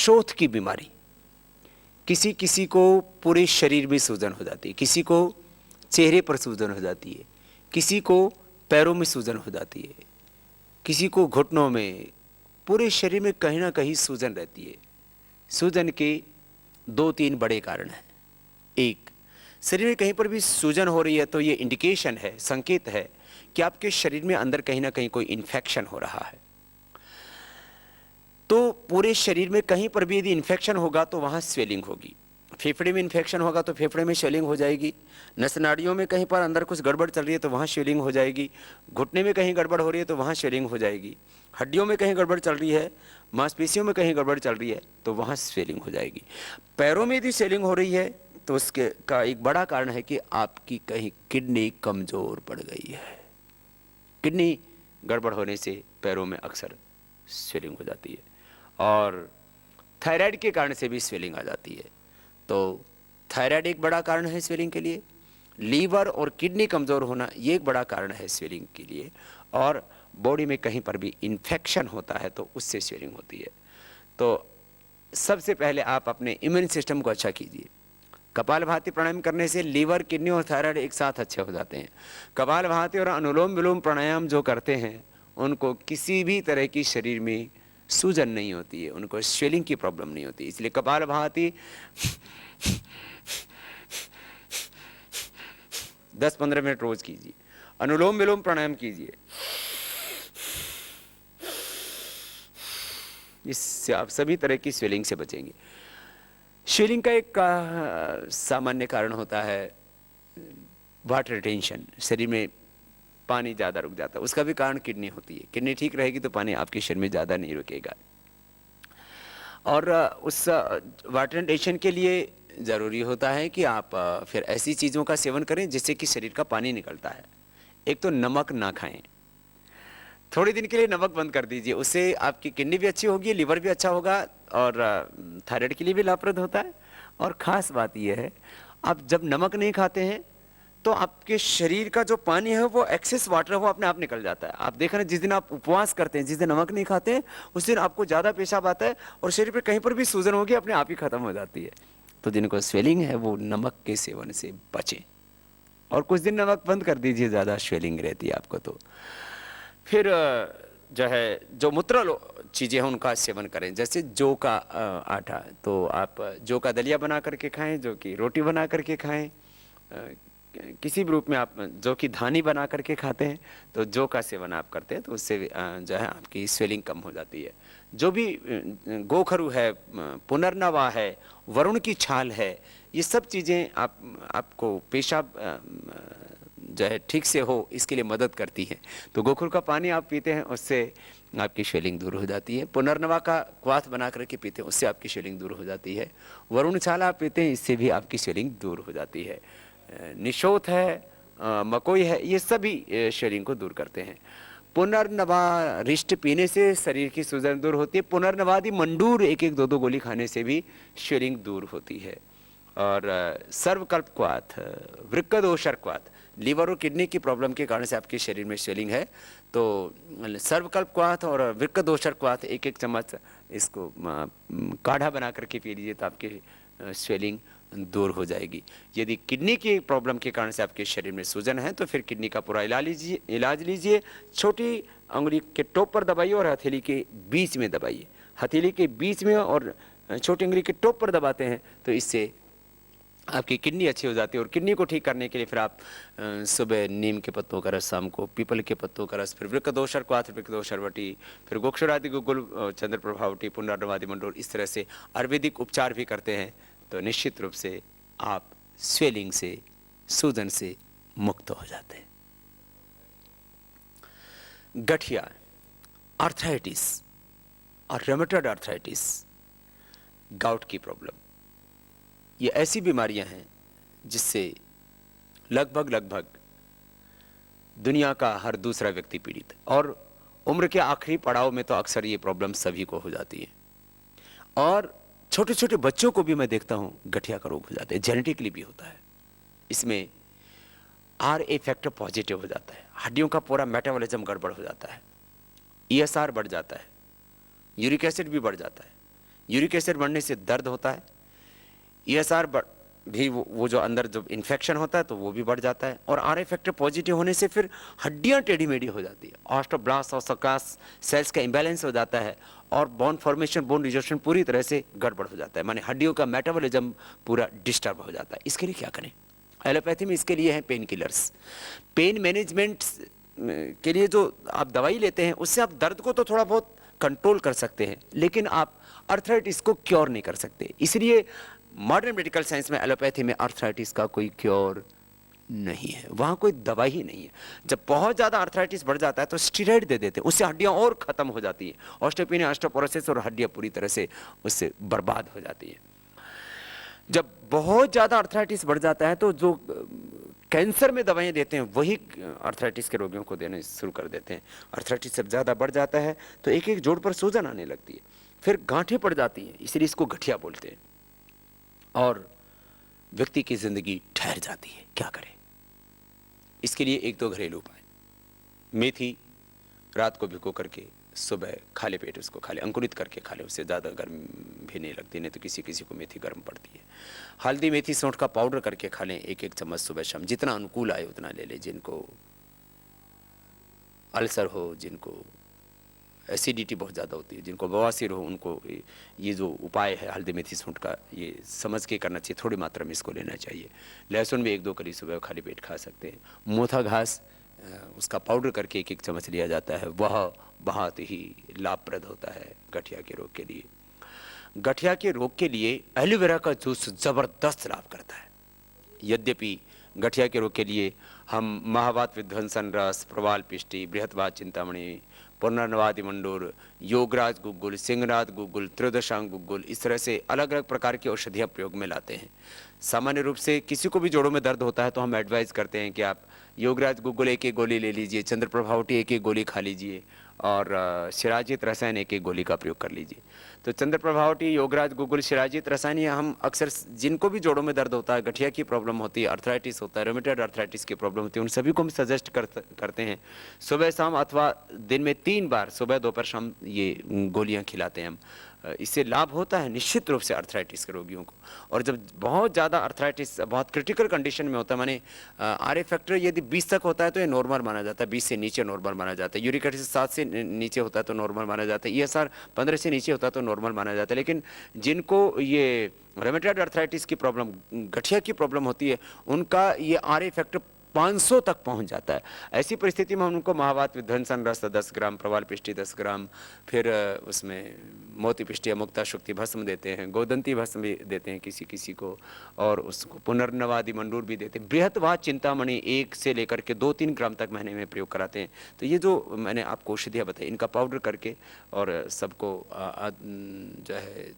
निशोथ की बीमारी, किसी किसी को पूरे शरीर में सूजन हो जाती है, किसी को चेहरे पर सूजन हो जाती है, किसी को पैरों में सूजन हो जाती है, किसी को घुटनों में, पूरे शरीर में कहीं ना कहीं सूजन रहती है। सूजन के दो तीन बड़े कारण हैं। एक, शरीर में कहीं पर भी सूजन हो रही है तो ये इंडिकेशन है, संकेत है कि आपके शरीर में अंदर कहीं ना कहीं कोई इन्फेक्शन हो रहा है। तो पूरे शरीर में कहीं पर भी यदि इन्फेक्शन होगा तो वहाँ स्वेलिंग होगी। फेफड़े में इन्फेक्शन होगा तो फेफड़े में स्वेलिंग हो जाएगी। नस नाड़ियों में कहीं पर अंदर कुछ गड़बड़ चल रही है तो वहाँ स्वेलिंग हो जाएगी। घुटने में कहीं गड़बड़ हो रही है तो वहाँ स्वेलिंग हो जाएगी। हड्डियों में कहीं गड़बड़ चल रही है, मांसपेशियों में कहीं गड़बड़ चल रही है तो वहाँ स्वेलिंग हो जाएगी। पैरों में यदि स्वेलिंग हो रही है तो उसके का एक बड़ा कारण है कि आपकी कहीं किडनी कमज़ोर पड़ गई है। किडनी गड़बड़ होने से पैरों में अक्सर स्वेलिंग हो जाती है। और थायराइड के कारण से भी स्वेलिंग आ जाती है। तो थायराइड एक बड़ा कारण है स्वेलिंग के लिए। लीवर और किडनी कमज़ोर होना ये एक बड़ा कारण है स्वेलिंग के लिए। और बॉडी में कहीं पर भी इन्फेक्शन होता है तो उससे स्वेलिंग होती है। तो सबसे पहले आप अपने इम्यून सिस्टम को अच्छा कीजिए। कपालभाति प्राणायाम करने से लीवर, किडनी और थायराइड एक साथ अच्छे हो जाते हैं। कपालभाति और अनुलोम विलोम प्राणायाम जो करते हैं उनको किसी भी तरह की शरीर में सूजन नहीं होती है, उनको स्वेलिंग की प्रॉब्लम नहीं होती। इसलिए कपालभाति 10-15 मिनट रोज कीजिए। अनुलोम विलोम प्राणायाम कीजिए, इससे आप सभी तरह की स्वेलिंग से बचेंगे। स्वेलिंग का एक सामान्य कारण होता है वाटर रिटेंशन, शरीर में पानी ज़्यादा रुक जाता है। उसका भी कारण किडनी होती है। किडनी ठीक रहेगी तो पानी आपके शरीर में ज़्यादा नहीं रुकेगा। और उस वाटर रिटेंशन के लिए ज़रूरी होता है कि आप फिर ऐसी चीज़ों का सेवन करें जिससे कि शरीर का पानी निकलता है। एक तो नमक ना खाएं, थोड़े दिन के लिए नमक बंद कर दीजिए, उससे आपकी किडनी भी अच्छी होगी, लीवर भी अच्छा होगा और थायराइड के लिए भी लाभप्रद होता है। और ख़ास बात यह है, आप जब नमक नहीं खाते हैं तो आपके शरीर का जो पानी है वो एक्सेस वाटर है वो अपने आप निकल जाता है। आप देखना, जिस दिन आप उपवास करते हैं, जिस दिन नमक नहीं खाते हैं, उस दिन आपको ज़्यादा पेशाब आता है और शरीर पे कहीं पर भी सूजन होगी अपने आप ही खत्म हो जाती है। तो जिनको स्वेलिंग है वो नमक के सेवन से बचें और कुछ दिन नमक बंद कर दीजिए, ज़्यादा स्वेलिंग रहती है आपको तो। फिर जो है जो मूत्र चीज़ें हैं उनका सेवन करें, जैसे जौ का आटा, तो आप जौ का दलिया बना करके खाएं, जौ की रोटी बना करके खाएं। किसी भी रूप में आप जौ की धानी बना करके खाते हैं तो जौ का सेवन आप करते हैं तो उससे जो है आपकी स्वेलिंग कम हो जाती है। जो भी गोखरू है, पुनर्नवा है, वरुण की छाल है, ये सब चीज़ें आपको पेशाब जो है ठीक से हो इसके लिए मदद करती है। तो गोखरू का पानी आप पीते हैं, उससे आपकी स्वेलिंग दूर हो जाती है। पुनर्नवा का क्वाथ बना करके पीते हैं, उससे आपकी स्वेलिंग दूर हो जाती है। वरुण छाल आप पीते हैं, इससे भी आपकी स्वेलिंग दूर हो जाती है। निशोथ है, मकोई है, ये सभी स्वेलिंग को दूर करते हैं। पुनर्नवा रिष्ट पीने से शरीर की सूजन दूर होती है। पुनर्नवादी मंडूर 1-1, 2-2 गोली खाने से भी स्वेलिंग दूर होती है। और सर्वकल्प क्वाथ, वृक्कदोषर क्वाथ, लीवर और किडनी की प्रॉब्लम के कारण से आपके शरीर में स्वेलिंग है तो सर्वकल्प क्वाथ और वृक्कदोषर क्वाथ 1-1 चम्मच इसको काढ़ा बना करके पी लीजिए तो आपकी स्वेलिंग दूर हो जाएगी। यदि किडनी की प्रॉब्लम के कारण से आपके शरीर में सूजन है तो फिर किडनी का पूरा इलाज लीजिए। छोटी अंगुली के टॉप पर दबाइए और हथेली के बीच में दबाइए। हथेली के बीच में और छोटी अंगुली के टॉप पर दबाते हैं तो इससे आपकी किडनी अच्छी हो जाती है। और किडनी को ठीक करने के लिए फिर आप सुबह नीम के पत्तों का रस, शाम को पीपल के पत्तों का रस, फिर वृक्कदोषर क्वाथ, वृक्कदोषर वटी, फिर गोक्षरादि गुगुल, चंद्र प्रभावटी, पुनर्नवादि मंडूर, इस तरह से आयुर्वेदिक उपचार भी करते हैं तो निश्चित रूप से आप स्वेलिंग से, सूजन से मुक्त हो जाते हैं। गठिया, आर्थराइटिस और रेमेटॉइड आर्थराइटिस, गाउट की प्रॉब्लम, ये ऐसी बीमारियां हैं जिससे लगभग दुनिया का हर दूसरा व्यक्ति पीड़ित है। और उम्र के आखिरी पड़ाव में तो अक्सर ये प्रॉब्लम सभी को हो जाती है। और छोटे छोटे बच्चों को भी मैं देखता हूँ गठिया का रोग हो जाता है, जेनेटिकली भी होता है। इसमें RA फैक्टर पॉजिटिव हो जाता है, हड्डियों का पूरा मेटाबॉलिज्म गड़बड़ हो जाता है, ESR बढ़ जाता है, यूरिक एसिड भी बढ़ जाता है। यूरिक एसिड बढ़ने से दर्द होता है, ईएसआर भी वो जो अंदर जो इन्फेक्शन होता है तो वो भी बढ़ जाता है, और आर फैक्टर पॉजिटिव होने से फिर हड्डियां टेढ़ी मेढ़ी हो जाती है, ऑस्टोब्लास्ट और सकास सेल्स का इम्बैलेंस हो जाता है, और बोन फॉर्मेशन, बोन रिजोर्शन पूरी तरह से गड़बड़ हो जाता है, माने हड्डियों का मेटाबॉलिज्म पूरा डिस्टर्ब हो जाता है। इसके लिए क्या करें? एलोपैथी में इसके लिए है पेन किलर्स। पेन मैनेजमेंट के लिए जो आप दवाई लेते हैं उससे आप दर्द को तो थोड़ा बहुत कंट्रोल कर सकते हैं, लेकिन आप अर्थराइटिस को क्योर नहीं कर सकते। इसलिए मॉडर्न मेडिकल साइंस में, एलोपैथी में अर्थराइटिस का कोई क्योर नहीं है, वहाँ कोई दवाई ही नहीं है। जब बहुत ज़्यादा अर्थराइटिस बढ़ जाता है तो स्टीरॉइड दे देते हैं, उससे हड्डियाँ और ख़त्म हो जाती हैं, ऑस्टियोपेनिया, ऑस्टियोपोरोसिस, और हड्डियाँ पूरी तरह से उससे बर्बाद हो जाती हैं। जब बहुत ज़्यादा अर्थराइटिस बढ़ जाता है तो जो कैंसर में दवाएं देते हैं वही अर्थराइटिस के रोगियों को देने शुरू कर देते हैं। अर्थराइटिस जब ज़्यादा बढ़ जाता है तो एक एक जोड़ पर सूजन आने लगती है, फिर गांठें पड़ जाती हैं, इसलिए इसको गठिया बोलते हैं, और व्यक्ति की ज़िंदगी ठहर जाती है। क्या करें? इसके लिए एक दो घरेलू उपाय। मेथी रात को भिगो करके सुबह खाली पेट उसको खा ले, अंकुरित करके खा ले, उससे ज़्यादा गर्म भी नहीं लगती, नहीं तो किसी किसी को मेथी गर्म पड़ती है। हल्दी मेथी सौंठ का पाउडर करके खा लें, एक एक चम्मच सुबह शाम, जितना अनुकूल आए उतना ले लें। जिनको अल्सर हो, जिनको एसिडिटी बहुत ज़्यादा होती है, जिनको बवासीर हो, उनको ये जो उपाय है हल्दी मेथी सौंठ का, ये समझ के करना चाहिए, थोड़ी मात्रा में इसको लेना चाहिए। लहसुन भी एक दो कली सुबह खाली पेट खा सकते हैं। मोथा घास उसका पाउडर करके एक एक चम्मच लिया जाता है, वह बहुत ही लाभप्रद होता है गठिया के रोग के लिए। गठिया के रोग के लिए एलोवेरा का जूस ज़बरदस्त लाभ करता है। यद्यपि गठिया के रोग के लिए हम महावात विध्वंसन रस, प्रवाल पिष्टि, बृहत्वात चिंतामणि, पुनर्नवादि मंडूर, योगराज गुग्गुल, सिंहराज गुग्गुल, त्रयोदशांग गुग्गुल, इस तरह से अलग अलग प्रकार की औषधियाँ प्रयोग में लाते हैं। सामान्य रूप से किसी को भी जोड़ों में दर्द होता है तो हम एडवाइस करते हैं कि आप योगराज गुग्गुल एक एक गोली ले लीजिए, चंद्रप्रभावटी एक एक गोली खा लीजिए, और शिराजित रसायन एक एक गोली का प्रयोग कर लीजिए। तो चंद्रप्रभावटी, योगराज गुग्गुल, शिराजित रसायन, ये हम अक्सर जिनको भी जोड़ों में दर्द होता है, गठिया की प्रॉब्लम होती है, अर्थराइटिस होता है, रोमेटॉइड अर्थराइटिस की प्रॉब्लम होती है, उन सभी को हम सजेस्ट करते हैं सुबह शाम, अथवा दिन में 3 बार, सुबह दोपहर शाम, ये गोलियां खिलाते हैं हम। इससे लाभ होता है निश्चित रूप से अर्थराइटिस के रोगियों को। और जब बहुत ज़्यादा अर्थराइटिस बहुत क्रिटिकल कंडीशन में होता है, माने आर ए फैक्टर यदि 20 तक होता है तो ये नॉर्मल माना जाता है, 20 से नीचे नॉर्मल माना जाता है। यूरिक एसिड 7 से नीचे होता है तो नॉर्मल माना जाता है। ईएसआर 15 से नीचे होता है तो नॉर्मल माना जाता है। लेकिन जिनको ये रोमेटॉइड अर्थराइटिस की प्रॉब्लम, गठिया की प्रॉब्लम होती है, उनका ये आर ए फैक्टर 500 तक पहुंच जाता है। ऐसी परिस्थिति में हम उनको महावात विध्वंसन रस 10 ग्राम, प्रवाल पिष्टि 10 ग्राम, फिर उसमें मोती पिष्टि, मुक्ता शुक्ति भस्म देते हैं, गोदंती भस्म भी देते हैं किसी किसी को, और उसको पुनर्नवादि मंडूर भी देते हैं। बृहत्वात चिंतामणि 1 से लेकर के 2-3 ग्राम तक महीने में प्रयोग कराते हैं। तो ये जो मैंने आपको औषधियाँ बताई, इनका पाउडर करके और सबको जो है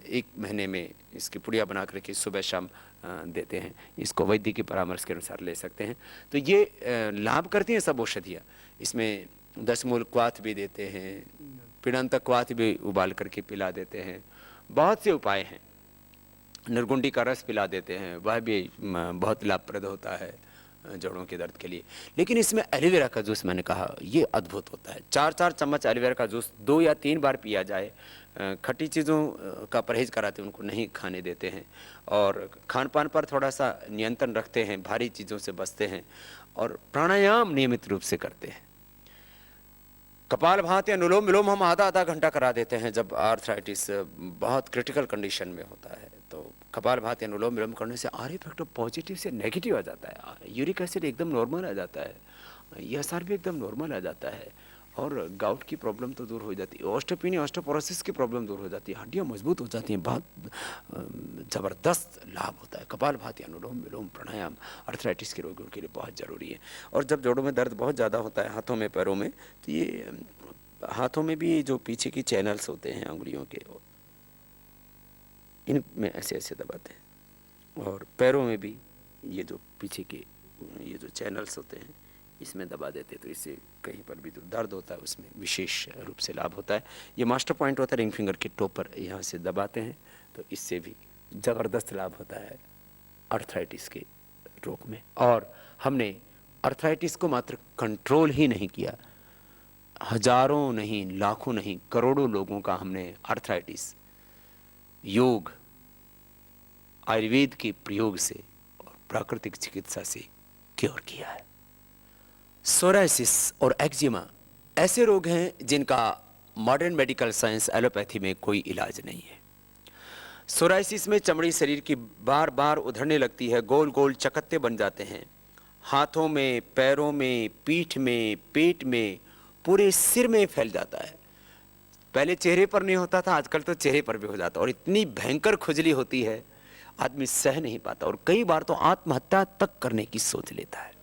1 महीने में इसकी पुड़िया बना करके सुबह शाम देते हैं। इसको वैद्य की परामर्श के अनुसार ले सकते हैं। तो ये लाभ करती हैं सब औषधियाँ। इसमें 10 मूल क्वाथ भी देते हैं, पिड़ंत क्वाथ भी उबाल करके पिला देते हैं, बहुत से उपाय हैं। निर्गुंडी का रस पिला देते हैं, वह भी बहुत लाभप्रद होता है जोड़ों के दर्द के लिए। लेकिन इसमें एलोवेरा का जूस, मैंने कहा, ये अद्भुत होता है। 4-4 चम्मच एलोवेरा का जूस 2 या 3 बार पिया जाए। खट्टी चीज़ों का परहेज कराते हैं, उनको नहीं खाने देते हैं, और खान पान पर थोड़ा सा नियंत्रण रखते हैं, भारी चीज़ों से बचते हैं, और प्राणायाम नियमित रूप से करते हैं। कपालभाति, अनुलोम विलोम हम आधा घंटा करा देते हैं जब आर्थराइटिस बहुत क्रिटिकल कंडीशन में होता है। तो कपालभाति, अनुलोम विलोम करने से आर इफेक्ट पॉजिटिव से नेगेटिव आ जाता है, यूरिक एसिड एकदम नॉर्मल आ जाता है, ईएसआर भी एकदम नॉर्मल आ जाता है, और गाउट की प्रॉब्लम तो दूर हो जाती है, ऑस्टियोपेनिया, ऑस्टियोपोरोसिस की प्रॉब्लम दूर हो जाती है, हड्डियाँ मजबूत हो जाती हैं। बहुत ज़बरदस्त लाभ होता है। कपालभाति, अनुलोम विलोम, प्राणायाम अर्थराइटिस के रोगियों के लिए बहुत ज़रूरी है। और जब जोड़ों में दर्द बहुत ज़्यादा होता है, हाथों में, पैरों में, तो ये हाथों में भी जो पीछे की चैनल्स होते हैं अंगुलियों के, इनमें ऐसे ऐसे दबाते हैं, और पैरों में भी ये जो पीछे के ये जो चैनल्स होते हैं इसमें दबा देते हैं, तो इससे कहीं पर भी जो दर्द होता है उसमें विशेष रूप से लाभ होता है। ये मास्टर पॉइंट होता है रिंग फिंगर के टॉप पर, यहाँ से दबाते हैं तो इससे भी ज़बरदस्त लाभ होता है अर्थराइटिस के रोग में। और हमने अर्थराइटिस को मात्र कंट्रोल ही नहीं किया, हजारों नहीं, लाखों नहीं, करोड़ों लोगों का हमने अर्थराइटिस योग, आयुर्वेद के प्रयोग से और प्राकृतिक चिकित्सा से क्योर किया है। सोरायसिस और एक्जिमा ऐसे रोग हैं जिनका मॉडर्न मेडिकल साइंस एलोपैथी में कोई इलाज नहीं है। सोरायसिस में चमड़ी शरीर की बार बार उधड़ने लगती है, गोल गोल चकत्ते बन जाते हैं, हाथों में, पैरों में, पीठ में, पेट में, पूरे सिर में फैल जाता है। पहले चेहरे पर नहीं होता था, आजकल तो चेहरे पर भी हो जाता है और इतनी भयंकर खुजली होती है आदमी सह नहीं पाता और कई बार तो आत्महत्या तक करने की सोच लेता है।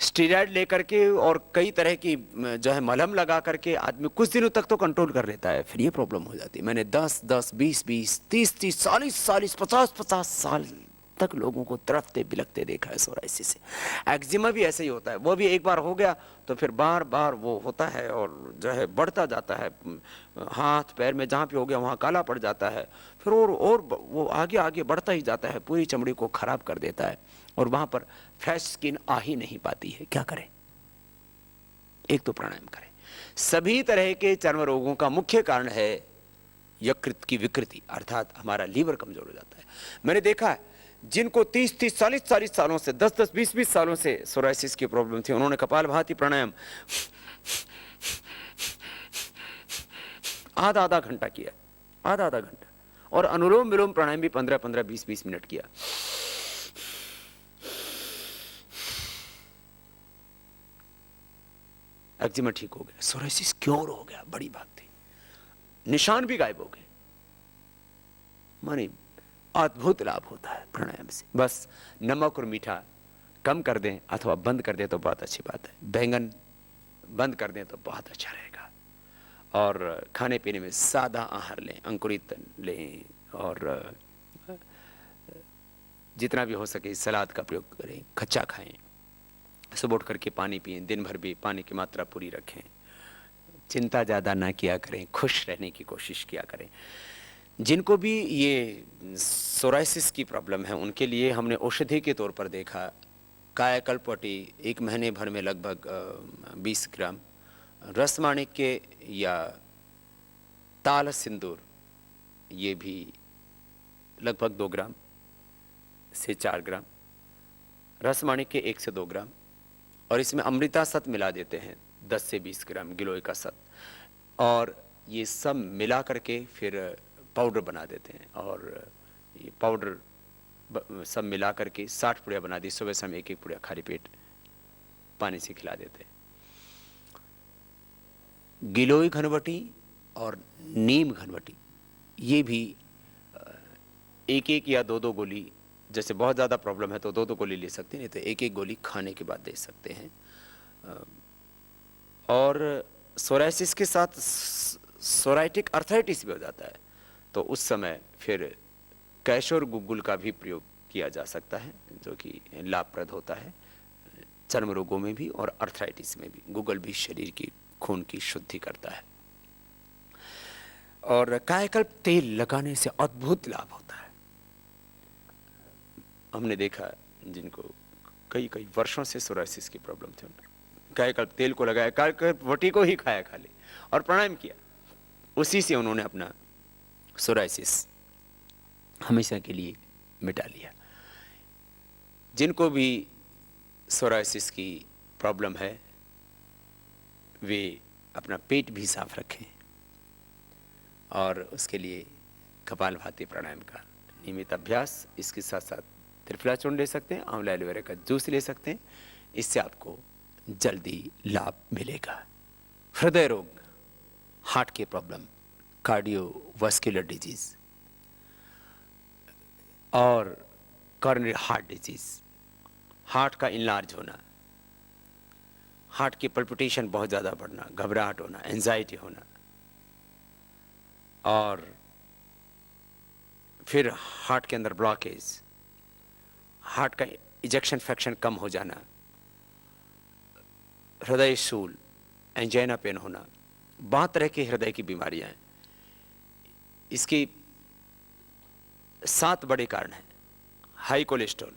स्टेरॉइड लेकर के और कई तरह की जो है मलहम लगा करके आदमी कुछ दिनों तक तो कंट्रोल कर लेता है, फिर ये प्रॉब्लम हो जाती है। मैंने 10-10, 20-20, 30-30, 40-40, 50-50 साल तक लोगों को तड़पते बिलखते देखा है सोरायसिस से। एक्जिमा भी ऐसे ही होता है, वो भी एक बार हो गया तो फिर बार बार वो होता है और जो है बढ़ता जाता है, हाथ पैर में जहाँ पे हो गया वहाँ काला पड़ जाता है, फिर और वो आगे आगे बढ़ता ही जाता है, पूरी चमड़ी को खराब कर देता है और वहाँ पर फ्रेश स्किन आ ही नहीं पाती है। क्या करें? एक तो प्राणायाम करें। सभी तरह के चर्म रोगों का मुख्य कारण है यकृत की विकृति, अर्थात हमारा लीवर कमजोर हो जाता है। मैंने देखा है जिनको 30-30, 40-40 सालों से, 10-10, 20-20 सालों से सोरायसिस की प्रॉब्लम थी, उन्होंने कपालभाति प्राणायाम आधा घंटा किया, आधा घंटा, और अनुलोम विलोम प्राणायाम भी 15-15, 20-20 मिनट किया। एक्जिमा ठीक हो गया, सोरायसिस क्योर हो गया, बड़ी बात थी। निशान भी गायब हो गए। माने अद्भुत लाभ होता है प्राणायाम से। बस नमक और मीठा कम कर दें अथवा बंद कर दें तो बहुत अच्छी बात है। बैंगन बंद कर दें तो बहुत अच्छा रहेगा। और खाने पीने में सादा आहार लें, अंकुरित लें और जितना भी हो सके सलाद का प्रयोग करें, कच्चा खाएं, सुबह उठ करके पानी पिएं, दिन भर भी पानी की मात्रा पूरी रखें, चिंता ज़्यादा ना किया करें, खुश रहने की कोशिश किया करें। जिनको भी ये सोरायसिस की प्रॉब्लम है उनके लिए हमने औषधि के तौर पर देखा कायाकल्प वटी 1 महीने भर में लगभग 20 ग्राम, रसमाणिक्य या ताल सिंदूर ये भी लगभग 2 ग्राम से 4 ग्राम, रसमाणिक्य 1 से 2 ग्राम, और इसमें अमृता सत मिला देते हैं 10 से 20 ग्राम गिलोय का सत, और ये सब मिला करके फिर पाउडर बना देते हैं। और ये पाउडर सब मिला करके 60 पुड़िया बना दी, सुबह शाम 1-1 पुड़िया खाली पेट पानी से खिला देते हैं। गिलोय घनवटी और नीम घनवटी ये भी 1-1 या 2-2 गोली, जैसे बहुत ज़्यादा प्रॉब्लम है तो 2-2 गोली ले सकते हैं, नहीं तो 1-1 गोली खाने के बाद दे सकते हैं। और सोरायसिस के साथ सोराइटिक अर्थराइटिस भी हो जाता है तो उस समय फिर कैशोर गुग्गुल का भी प्रयोग किया जा सकता है जो कि लाभप्रद होता है चर्म रोगों में भी और अर्थराइटिस में भी। गुग्गुल भी शरीर की खून की शुद्धि करता है। और कायाकल्प तेल लगाने से अद्भुत लाभ होता है। हमने देखा जिनको कई वर्षों से सोरायसिस की प्रॉब्लम थी, कायाकल्प तेल को लगाया, कायाकल्प वटी को ही खाया खाली और प्राणायाम किया, उसी से उन्होंने अपना सोरायसिस हमेशा के लिए मिटा लिया। जिनको भी सोरायसिस की प्रॉब्लम है वे अपना पेट भी साफ रखें और उसके लिए कपालभाति प्राणायाम का नियमित अभ्यास, इसके साथ साथ त्रिफला चूर्ण ले सकते हैं, आंवला एलोवेरा का जूस ले सकते हैं, इससे आपको जल्दी लाभ मिलेगा। हृदय रोग, हार्ट की प्रॉब्लम, कार्डियोवास्कुलर डिजीज और कॉरोनरी हार्ट डिजीज, हार्ट का इनलार्ज होना, हार्ट की पल्पिटेशन बहुत ज़्यादा बढ़ना, घबराहट होना, एंजाइटी होना, और फिर हार्ट के अंदर ब्लॉकेज, हार्ट का इजेक्शन फ्रैक्शन कम हो जाना, हृदय शूल, एंजाइना पेन होना, बहुत तरह की हृदय की बीमारियां हैं। इसकी 7 बड़े कारण हैं। High cholesterol,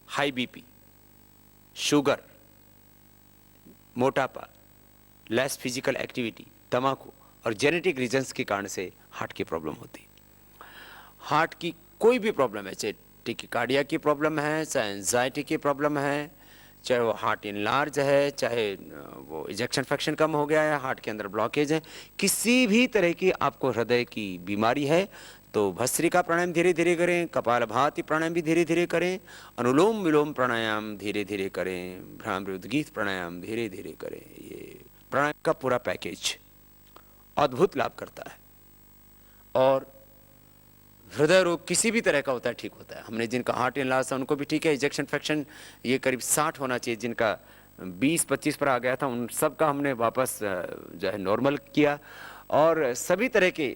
high BP, sugar, मोटापा, लेस फिजिकल एक्टिविटी, तंबाकू, और जेनेटिक रीजन्स के कारण से हार्ट की प्रॉब्लम होती। हार्ट की कोई भी प्रॉब्लम है, चाहे टिकिकार्डिया की प्रॉब्लम है, चाहे एंजाइटी की प्रॉब्लम है, चाहे वो हार्ट इनलार्ज है, चाहे वो इजेक्शन फ्रैक्शन कम हो गया है, हार्ट के अंदर ब्लॉकेज है, किसी भी तरह की आपको हृदय की बीमारी है तो भस्त्रिका प्राणायाम धीरे धीरे करें, कपालभाति प्राणायाम भी धीरे धीरे करें, अनुलोम विलोम प्राणायाम धीरे धीरे करें, भ्रामरी उद्गीत प्राणायाम धीरे धीरे करें। ये प्राणायाम का पूरा पैकेज अद्भुत लाभ करता है और हृदय रोग किसी भी तरह का होता है ठीक होता है। हमने जिनका हार्ट इनलार्ज है उनको भी ठीक है, इजेक्शन फ्रैक्शन ये करीब 60 होना चाहिए, जिनका 20-25 पर आ गया था उन सब का हमने वापस जो है नॉर्मल किया। और सभी तरह के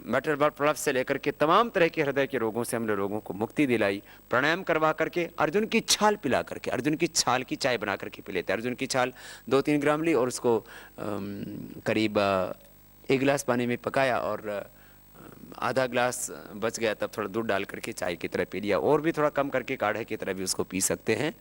मेटल ब्लड प्लस से लेकर के तमाम तरह के हृदय के रोगों से हमने लोगों को मुक्ति दिलाई, प्राणायाम करवा करके। अर्जुन की छाल पिला करके, अर्जुन की छाल की चाय बना करके पी लेते हैं। अर्जुन की छाल 2-3 ग्राम ली और उसको करीब 1 गिलास पानी में पकाया और आधा ग्लास बच गया तब थोड़ा दूध डाल करके चाय की तरह पी लिया, और भी थोड़ा कम करके काढ़े की तरह भी उसको पी सकते हैं।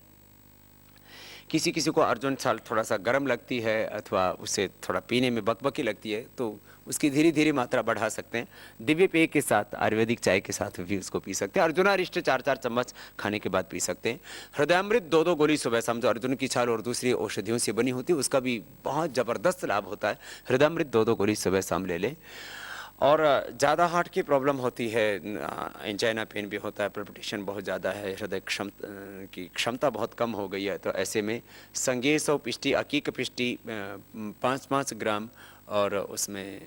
किसी किसी को अर्जुन छाल थोड़ा सा गर्म लगती है अथवा उसे थोड़ा पीने में बकबकी लगती है तो उसकी धीरे धीरे मात्रा बढ़ा सकते हैं। दिव्य पेय के साथ, आयुर्वेदिक चाय के साथ भी उसको पी सकते हैं। अर्जुनारिष्ट 4-4 चम्मच खाने के बाद पी सकते हैं। हृदयामृत 2-2 गोली सुबह शाम, जो अर्जुन की छाल और दूसरी औषधियों से बनी होती है उसका भी बहुत ज़बरदस्त लाभ होता है। हृदयामृत 2-2 गोली सुबह शाम ले लें। और ज़्यादा हार्ट की प्रॉब्लम होती है, एंजाइना पेन भी होता है, पल्पिटेशन बहुत ज़्यादा है, हृदय की क्षमता बहुत कम हो गई है, तो ऐसे में संगेश और पिष्टी, अकीक पिष्टी 5-5 ग्राम और उसमें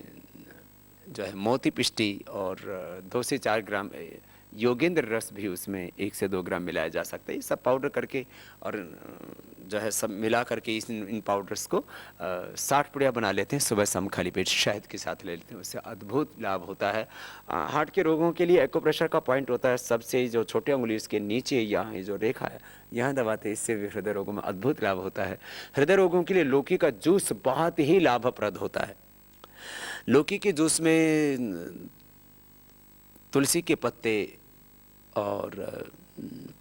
जो है मोती पिष्टी और 2 से 4 ग्राम योगेंद्र रस भी उसमें 1 से 2 ग्राम मिलाया जा सकता है। ये सब पाउडर करके और जो है सब मिला करके इन पाउडर्स को 60 पुड़िया बना लेते हैं, सुबह शाम खाली पेट शहद के साथ ले लेते हैं, उससे अद्भुत लाभ होता है। हार्ट के रोगों के लिए एक्यूप्रेशर का पॉइंट होता है सबसे, जो छोटी उंगली उसके नीचे यहाँ ये जो रेखा है यहाँ दबाते हैं, इससे भी हृदय रोगों में अद्भुत लाभ होता है। हृदय रोगों के लिए लौकी का जूस बहुत ही लाभप्रद होता है। लौकी के जूस में तुलसी के पत्ते और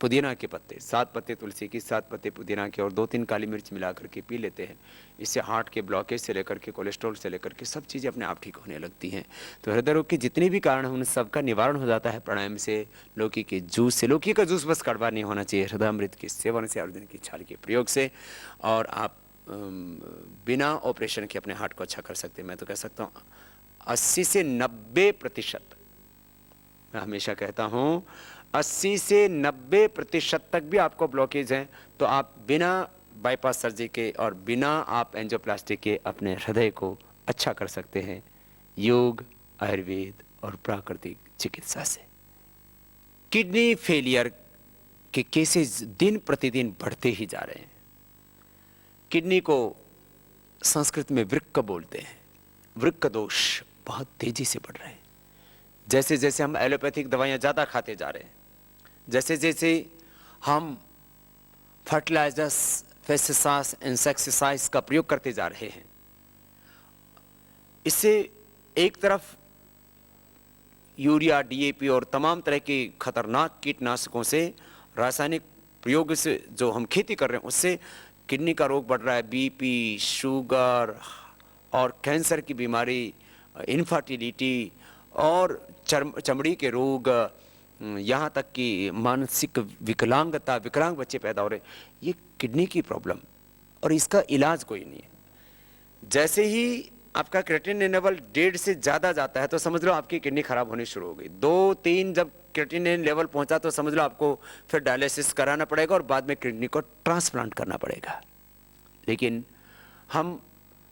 पुदीना के पत्ते, 7 पत्ते तुलसी की, 7 पत्ते पुदीना के और 2-3 काली मिर्च मिला करके पी लेते हैं। इससे हार्ट के ब्लॉकेज से लेकर के कोलेस्ट्रॉल से लेकर के सब चीज़ें अपने आप ठीक होने लगती हैं। तो हृदय रोग के जितने भी कारण हैं उन सब का निवारण हो जाता है प्राणायाम से, लौकी के जूस से। लौकी का जूस बस कड़वा नहीं होना चाहिए, हृदयामृत के सेवन से, अर्जुन की छाल के प्रयोग से, और आप बिना ऑपरेशन के अपने हार्ट को अच्छा कर सकते हैं। मैं तो कह सकता हूँ 80 से 90%, मैं हमेशा कहता हूँ 80 से 90% तक भी आपको ब्लॉकेज हैं तो आप बिना बाईपास सर्जरी के और बिना आप एंजियोप्लास्टी के अपने हृदय को अच्छा कर सकते हैं, योग, आयुर्वेद और प्राकृतिक चिकित्सा से। किडनी फेलियर के केसेस दिन प्रतिदिन बढ़ते ही जा रहे हैं। किडनी को संस्कृत में वृक्क बोलते हैं। वृक्क दोष बहुत तेजी से बढ़ रहे हैं। जैसे जैसे हम एलोपैथिक दवाइयाँ ज़्यादा खाते जा रहे हैं, जैसे जैसे हम फर्टिलाइजर्स, पेस्टिसाइड्स, इंसेक्टिसाइड्स का प्रयोग करते जा रहे हैं, इससे एक तरफ यूरिया, डीएपी और तमाम तरह के खतरनाक कीटनाशकों से, रासायनिक प्रयोग से जो हम खेती कर रहे हैं उससे किडनी का रोग बढ़ रहा है, बीपी, शुगर और कैंसर की बीमारी, इनफर्टिलिटी और चमड़ी के रोग, यहाँ तक कि मानसिक विकलांगता, विकलांग बच्चे पैदा हो रहे हैं। ये किडनी की प्रॉब्लम और इसका इलाज कोई नहीं है। जैसे ही आपका क्रिएटिनिन लेवल 1.5 से ज़्यादा जाता है तो समझ लो आपकी किडनी खराब होनी शुरू हो गई। 2-3 जब क्रिएटिनिन लेवल पहुंचा तो समझ लो आपको फिर डायलिसिस कराना पड़ेगा और बाद में किडनी को ट्रांसप्लांट करना पड़ेगा। लेकिन हम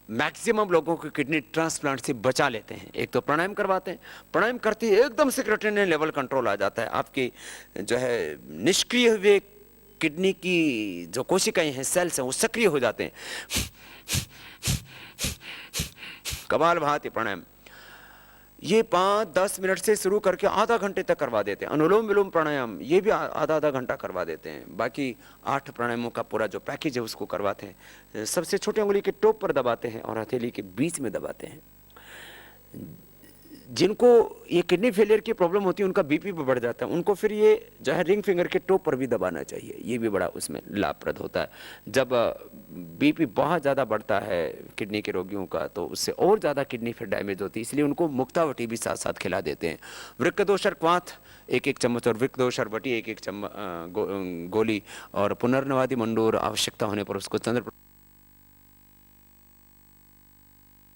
मैक्सिमम लोगों को किडनी ट्रांसप्लांट से बचा लेते हैं। एक तो प्राणायाम करवाते हैं, प्राणायाम करते ही एकदम से क्रिएटिनिन लेवल कंट्रोल आ जाता है, आपकी जो है निष्क्रिय हुए किडनी की जो कोशिकाएं हैं, सेल्स हैं, वो सक्रिय हो जाते हैं। कपालभाति प्राणायाम ये 5-10 मिनट से शुरू करके आधा घंटे तक करवा देते हैं। अनुलोम विलोम प्राणायाम ये भी आधा घंटा करवा देते हैं। बाकी 8 प्राणायामों का पूरा जो पैकेज है उसको करवाते हैं। सबसे छोटी उंगली के टॉप पर दबाते हैं और हथेली के बीच में दबाते हैं। जिनको ये किडनी फेलियर की प्रॉब्लम होती है उनका बीपी भी बढ़ जाता है, उनको फिर ये जो है रिंग फिंगर के टो पर भी दबाना चाहिए, ये भी बड़ा उसमें लाभप्रद होता है। जब बीपी बहुत ज़्यादा बढ़ता है किडनी के रोगियों का तो उससे और ज़्यादा किडनी फिर डैमेज होती है, इसलिए उनको मुक्तावटी भी साथ साथ खिला देते हैं। वृक्कदोषर क्वाथ 1-1 चम्मच और वृक्कदोषर बटी 1-1 चम्मच गोली, और पुनर्नवादी मंडूर आवश्यकता होने पर उसको चंद्र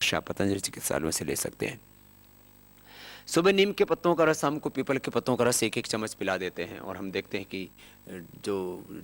पतंजलि चिकित्सालयों से ले सकते हैं। सुबह नीम के पत्तों का रस, शाम को पीपल के पत्तों का रस 1-1 चम्मच पिला देते हैं, और हम देखते हैं कि जो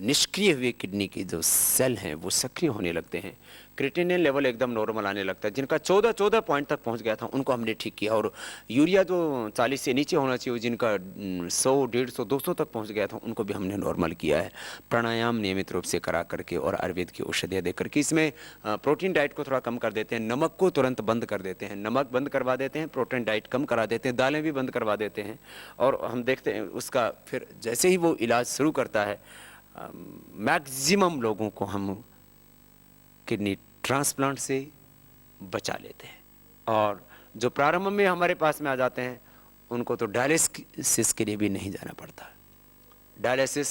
निष्क्रिय हुए किडनी के जो सेल हैं वो सक्रिय होने लगते हैं, क्रिएटिनिन लेवल एकदम नॉर्मल आने लगता है। जिनका 14 पॉइंट तक पहुंच गया था उनको हमने ठीक किया, और यूरिया जो 40 से नीचे होना चाहिए, जिनका 100, 150, 200 तक पहुंच गया था उनको भी हमने नॉर्मल किया है। प्राणायाम नियमित रूप से करा करके और आयुर्वेद की औषधियाँ दे करके, इसमें प्रोटीन डाइट को थोड़ा कम कर देते हैं, नमक को तुरंत बंद कर देते हैं, नमक बंद करवा देते हैं, प्रोटीन डाइट कम करा देते हैं, दालें भी बंद करवा देते हैं, और हम देखते हैं उसका फिर जैसे ही वो इलाज शुरू करता है मैक्सिमम लोगों को हम किडनी ट्रांसप्लांट से बचा लेते हैं। और जो प्रारंभ में हमारे पास में आ जाते हैं उनको तो डायलिसिस के लिए भी नहीं जाना पड़ता। डायलिसिस